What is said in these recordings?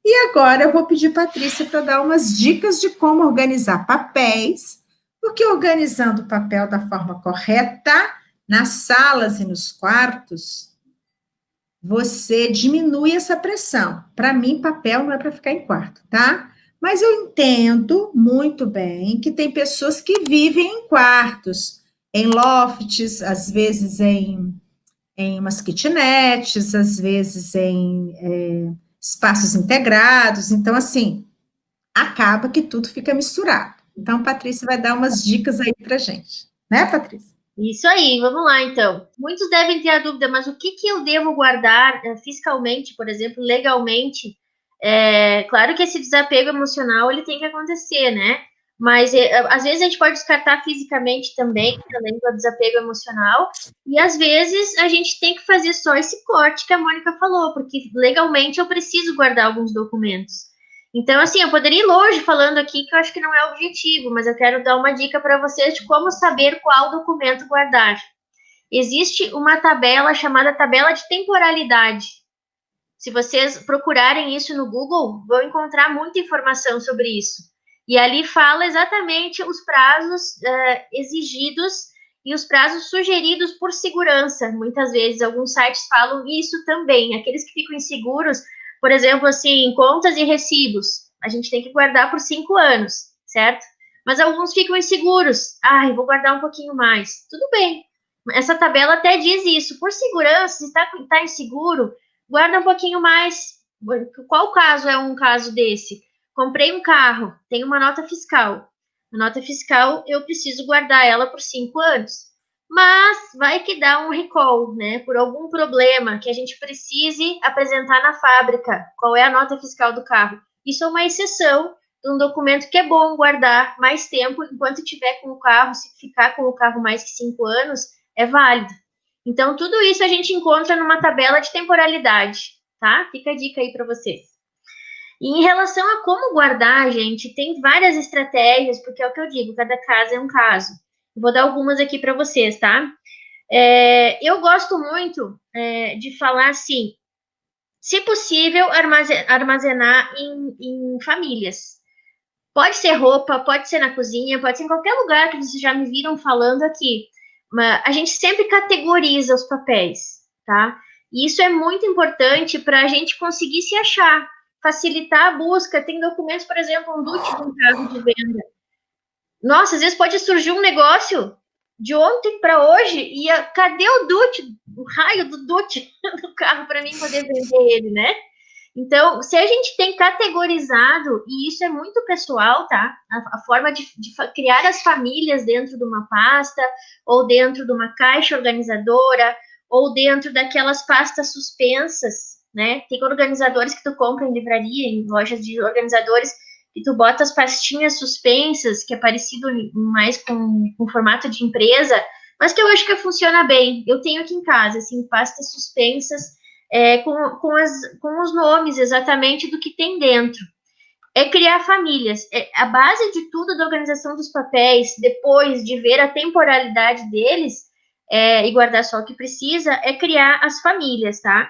E agora eu vou pedir a Patrícia para dar umas dicas de como organizar papéis, porque organizando o papel da forma correta, nas salas e nos quartos, você diminui essa pressão. Para mim, papel não é para ficar em quarto, tá? Mas eu entendo muito bem que tem pessoas que vivem em quartos, em lofts, às vezes em umas kitnets, às vezes em espaços integrados. Então, assim, acaba que tudo fica misturado. Então, Patrícia vai dar umas dicas aí para gente, né, Patrícia? Isso aí, vamos lá então. Muitos devem ter a dúvida, mas o que que eu devo guardar fiscalmente, por exemplo, legalmente? Claro que esse desapego emocional ele tem que acontecer, né? Mas às vezes a gente pode descartar fisicamente também, além do desapego emocional, e às vezes a gente tem que fazer só esse corte que a Mônica falou, porque legalmente eu preciso guardar alguns documentos. Então, assim, eu poderia ir longe falando aqui, que eu acho que não é o objetivo, mas eu quero dar uma dica para vocês de como saber qual documento guardar. Existe uma tabela chamada tabela de temporalidade. Se vocês procurarem isso no Google, vão encontrar muita informação sobre isso. E ali fala exatamente os prazos exigidos e os prazos sugeridos por segurança. Muitas vezes, alguns sites falam isso também. Aqueles que ficam inseguros, por exemplo, assim, contas e recibos, a gente tem que guardar por 5 anos, certo? Mas alguns ficam inseguros. Ai, vou guardar um pouquinho mais. Tudo bem. Essa tabela até diz isso. Por segurança, se está inseguro, guarda um pouquinho mais. Qual caso é um caso desse? Comprei um carro, tem uma nota fiscal. A nota fiscal, eu preciso guardar ela por 5 anos. Mas vai que dá um recall, né? Por algum problema que a gente precise apresentar na fábrica. Qual é a nota fiscal do carro? Isso é uma exceção de um documento que é bom guardar mais tempo enquanto tiver com o carro. Se ficar com o carro mais que 5 anos, é válido. Então, tudo isso a gente encontra numa tabela de temporalidade, tá? Fica a dica aí para vocês. E em relação a como guardar, gente, tem várias estratégias, porque é o que eu digo, cada caso é um caso. Vou dar algumas aqui para vocês, tá? Eu gosto muito de falar assim, se possível, armazenar em famílias. Pode ser roupa, pode ser na cozinha, pode ser em qualquer lugar que vocês já me viram falando aqui. Mas a gente sempre categoriza os papéis, tá? E isso é muito importante para a gente conseguir se achar, facilitar a busca. Tem documentos, por exemplo, um DUT de um carro de venda. Nossa, às vezes pode surgir um negócio de ontem para hoje e cadê o DUT, o raio do DUT do carro para mim poder vender ele, né? Então, se a gente tem categorizado, e isso é muito pessoal, tá? A forma de criar as famílias dentro de uma pasta, ou dentro de uma caixa organizadora, ou dentro daquelas pastas suspensas, né? Tem organizadores que tu compra em livraria, em lojas de organizadores, que tu bota as pastinhas suspensas, que é parecido mais com formato de empresa, mas que eu acho que funciona bem. Eu tenho aqui em casa, assim, pastas suspensas, com os nomes exatamente do que tem dentro. É criar famílias. A base de tudo da organização dos papéis, depois de ver a temporalidade deles e guardar só o que precisa, é criar as famílias, tá?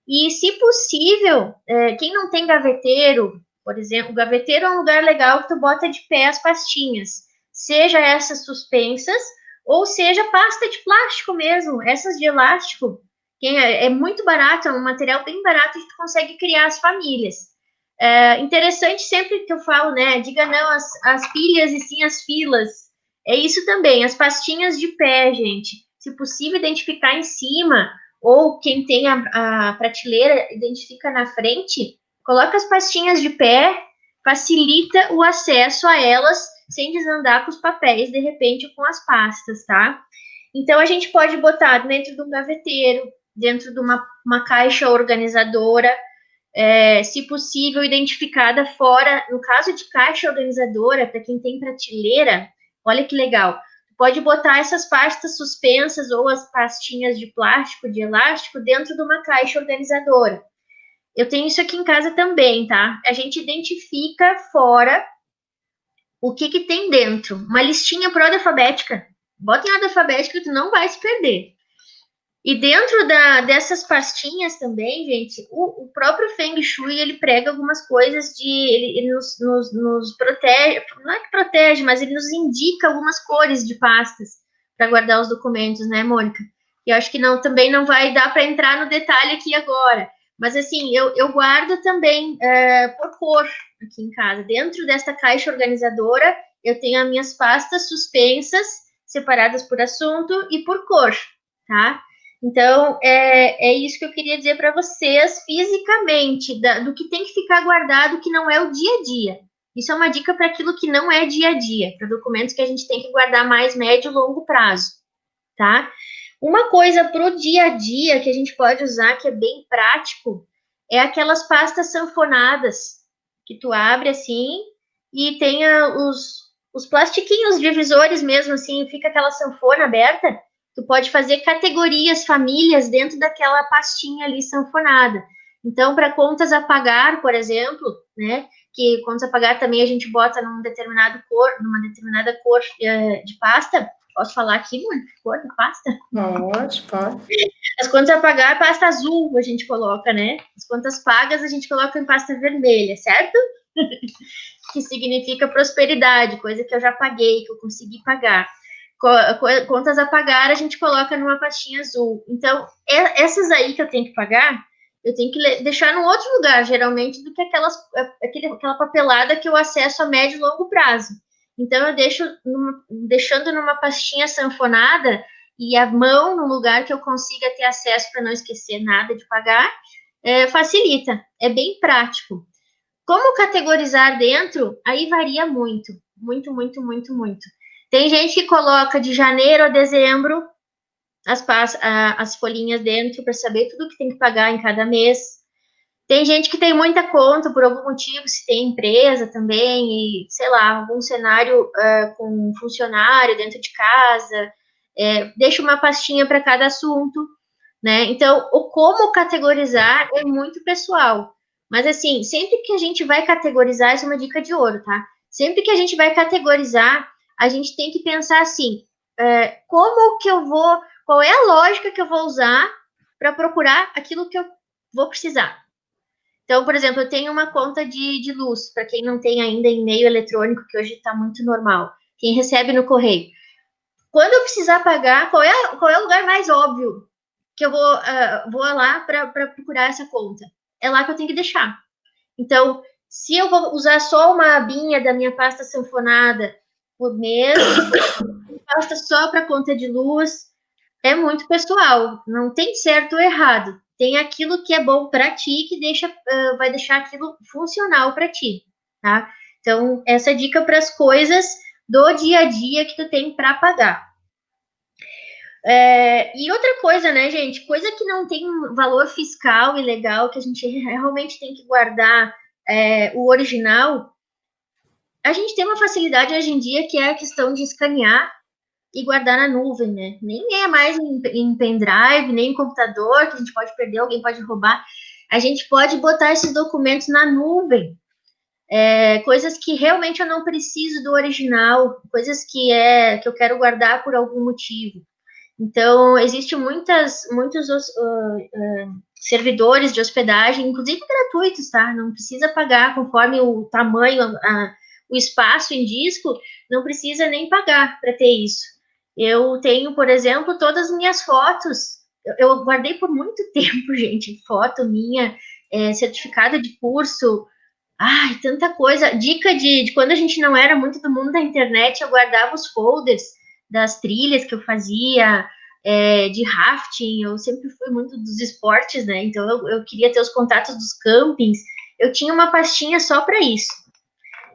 E, se possível, quem não tem gaveteiro, por exemplo, o gaveteiro é um lugar legal que tu bota de pé as pastinhas, seja essas suspensas, ou seja pasta de plástico mesmo, essas de elástico, é muito barato, é um material bem barato que tu consegue criar as famílias. Interessante sempre que eu falo, né? Diga não às pilhas e sim às filas. É isso também, as pastinhas de pé, gente. Se possível, identificar em cima, ou quem tem a prateleira identifica na frente, coloca as pastinhas de pé, facilita o acesso a elas sem desandar com os papéis, de repente, com as pastas, tá? Então, a gente pode botar dentro de um gaveteiro, dentro de uma caixa organizadora, se possível, identificada fora, no caso de caixa organizadora, para quem tem prateleira, olha que legal, pode botar essas pastas suspensas ou as pastinhas de plástico, de elástico, dentro de uma caixa organizadora. Eu tenho isso aqui em casa também, tá? A gente identifica fora o que tem dentro. Uma listinha por ordem alfabética. Bota em ordem alfabética que tu não vai se perder. E dentro dessas pastinhas também, gente, o próprio Feng Shui, ele prega algumas coisas ele nos protege, não é que protege, mas ele nos indica algumas cores de pastas para guardar os documentos, né, Mônica? E eu acho que também não vai dar para entrar no detalhe aqui agora. Mas, assim, eu guardo também por cor aqui em casa. Dentro desta caixa organizadora, eu tenho as minhas pastas suspensas, separadas por assunto e por cor, tá? Então, é isso que eu queria dizer para vocês fisicamente, do que tem que ficar guardado, que não é o dia a dia. Isso é uma dica para aquilo que não é dia a dia, para documentos que a gente tem que guardar mais médio e longo prazo, tá? Uma coisa para o dia a dia que a gente pode usar, que é bem prático, é aquelas pastas sanfonadas, que tu abre assim e tem os plastiquinhos divisores mesmo, assim, fica aquela sanfona aberta. Tu pode fazer categorias, famílias dentro daquela pastinha ali sanfonada. Então, para contas a pagar, por exemplo, né? Que contas a pagar também a gente bota numa determinada cor de pasta. Posso falar aqui, Mônica? Cor de pasta? Pode. As contas a pagar, pasta azul a gente coloca, né? As contas pagas a gente coloca em pasta vermelha, certo? Que significa prosperidade, coisa que eu já paguei, que eu consegui pagar. Contas a pagar a gente coloca numa pastinha azul. Então, essas aí que eu tenho que pagar, eu tenho que deixar num outro lugar, geralmente, do que aquela papelada que eu acesso a médio e longo prazo. Então, eu deixando numa pastinha sanfonada e a mão no lugar que eu consiga ter acesso para não esquecer nada de pagar, facilita, é bem prático. Como categorizar dentro, aí varia muito, muito, muito, muito, muito. Tem gente que coloca de janeiro a dezembro as folhinhas dentro para saber tudo que tem que pagar em cada mês. Tem gente que tem muita conta por algum motivo, se tem empresa também, e sei lá, algum cenário com funcionário dentro de casa, deixa uma pastinha para cada assunto, né? Então, o como categorizar é muito pessoal. Mas assim, sempre que a gente vai categorizar, isso é uma dica de ouro, tá? Sempre que a gente vai categorizar, a gente tem que pensar assim, como que eu vou, qual é a lógica que eu vou usar para procurar aquilo que eu vou precisar. Então, por exemplo, eu tenho uma conta de luz, para quem não tem ainda e-mail eletrônico, que hoje está muito normal. Quem recebe no correio. Quando eu precisar pagar, qual é o lugar mais óbvio que eu vou lá para procurar essa conta? É lá que eu tenho que deixar. Então, se eu vou usar só uma abinha da minha pasta sanfonada por mês, pasta só para conta de luz, é muito pessoal. Não tem certo ou errado. Tem aquilo que é bom para ti que vai deixar aquilo funcional para ti, tá? Então, essa dica para as coisas do dia a dia que tu tem para pagar. E outra coisa, né, gente? Coisa que não tem valor fiscal e legal, que a gente realmente tem que guardar o original. A gente tem uma facilidade hoje em dia que é a questão de escanear e guardar na nuvem, né? Nem é mais em pendrive, nem em computador, que a gente pode perder, alguém pode roubar. A gente pode botar esses documentos na nuvem. Coisas que realmente eu não preciso do original, coisas que eu quero guardar por algum motivo. Então, existem muitos servidores de hospedagem, inclusive gratuitos, tá? Não precisa pagar conforme o tamanho, o espaço em disco, não precisa nem pagar para ter isso. Eu tenho, por exemplo, todas as minhas fotos, eu guardei por muito tempo, gente, foto minha, certificado de curso, ai, tanta coisa. Dica de quando a gente não era muito do mundo da internet, eu guardava os folders das trilhas que eu fazia, de rafting, eu sempre fui muito dos esportes, né? Então eu queria ter os contatos dos campings. Eu tinha uma pastinha só para isso.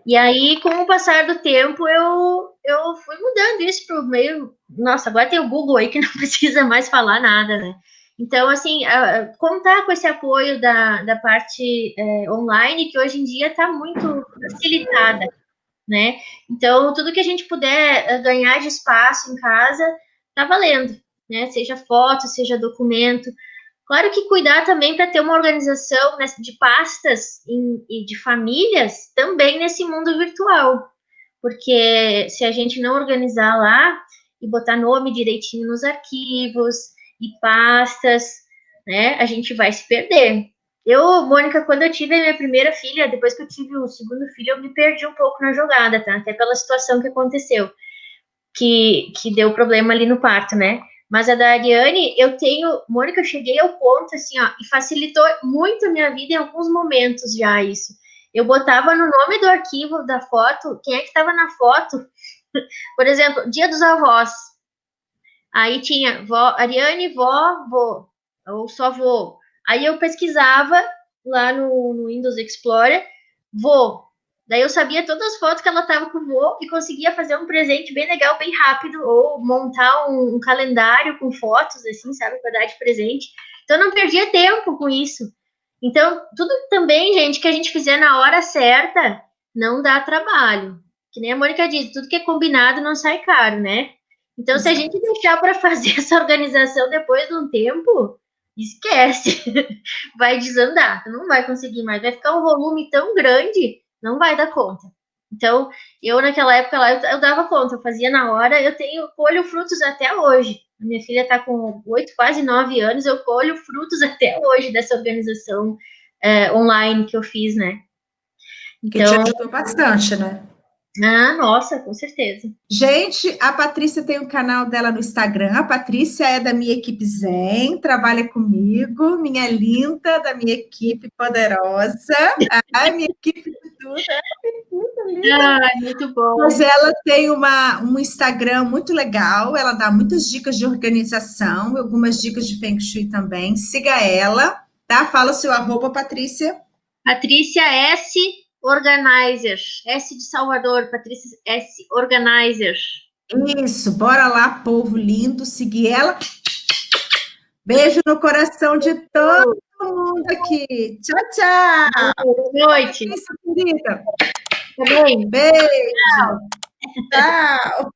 E aí, com o passar do tempo, eu fui mudando isso para o meio. Nossa, agora tem o Google aí que não precisa mais falar nada, né? Então, assim, contar com esse apoio da parte online, que hoje em dia está muito facilitada, né? Então, tudo que a gente puder ganhar de espaço em casa, tá valendo, né? Seja foto, seja documento. Claro que cuidar também para ter uma organização de pastas e de famílias também nesse mundo virtual. Porque se a gente não organizar lá e botar nome direitinho nos arquivos e pastas, né? A gente vai se perder. Eu, Mônica, quando eu tive a minha primeira filha, depois que eu tive o segundo filho, eu me perdi um pouco na jogada, tá? Até pela situação que aconteceu, que deu problema ali no parto, né? Mas a da Ariane, eu tenho, Mônica, eu cheguei ao ponto, assim, ó, e facilitou muito a minha vida em alguns momentos já isso. Eu botava no nome do arquivo da foto, quem é que estava na foto? Por exemplo, Dia dos Avós. Aí tinha vó, Ariane, vó, vô, ou só vô. Aí eu pesquisava lá no Windows Explorer, vô. Daí eu sabia todas as fotos que ela tava com o vô e conseguia fazer um presente bem legal, bem rápido, ou montar um calendário com fotos, assim, sabe, para dar de presente. Então eu não perdia tempo com isso. Então, tudo também, gente, que a gente fizer na hora certa, não dá trabalho. Que nem a Mônica diz, tudo que é combinado não sai caro, né? Então, se a gente deixar para fazer essa organização depois de um tempo, esquece. Vai desandar, tu não vai conseguir mais. Vai ficar um volume tão grande, não vai dar conta. Então, eu naquela época lá, eu dava conta, eu fazia na hora, colho frutos até hoje. A minha filha está com 8, quase 9 anos, eu colho frutos até hoje dessa organização online que eu fiz, né? Então, que te ajudou bastante, né? Ah, nossa, com certeza. Gente, a Patrícia tem um canal dela no Instagram. A Patrícia é da minha equipe Zen, trabalha comigo, minha linda, da minha equipe poderosa. A minha equipe de tudo, muito linda. Muito bom. Mas ela tem um Instagram muito legal, ela dá muitas dicas de organização, algumas dicas de Feng Shui também. Siga ela, tá? Fala o seu arroba, Patrícia. Patrícia S. Organizer, S de Salvador, Patrícia S. Organizer. Isso, bora lá, povo lindo, seguir ela. Beijo no coração de todo mundo aqui. Tchau, tchau. Boa noite. Patrícia, querida. Tá bem? Beijo. Tchau. Tchau.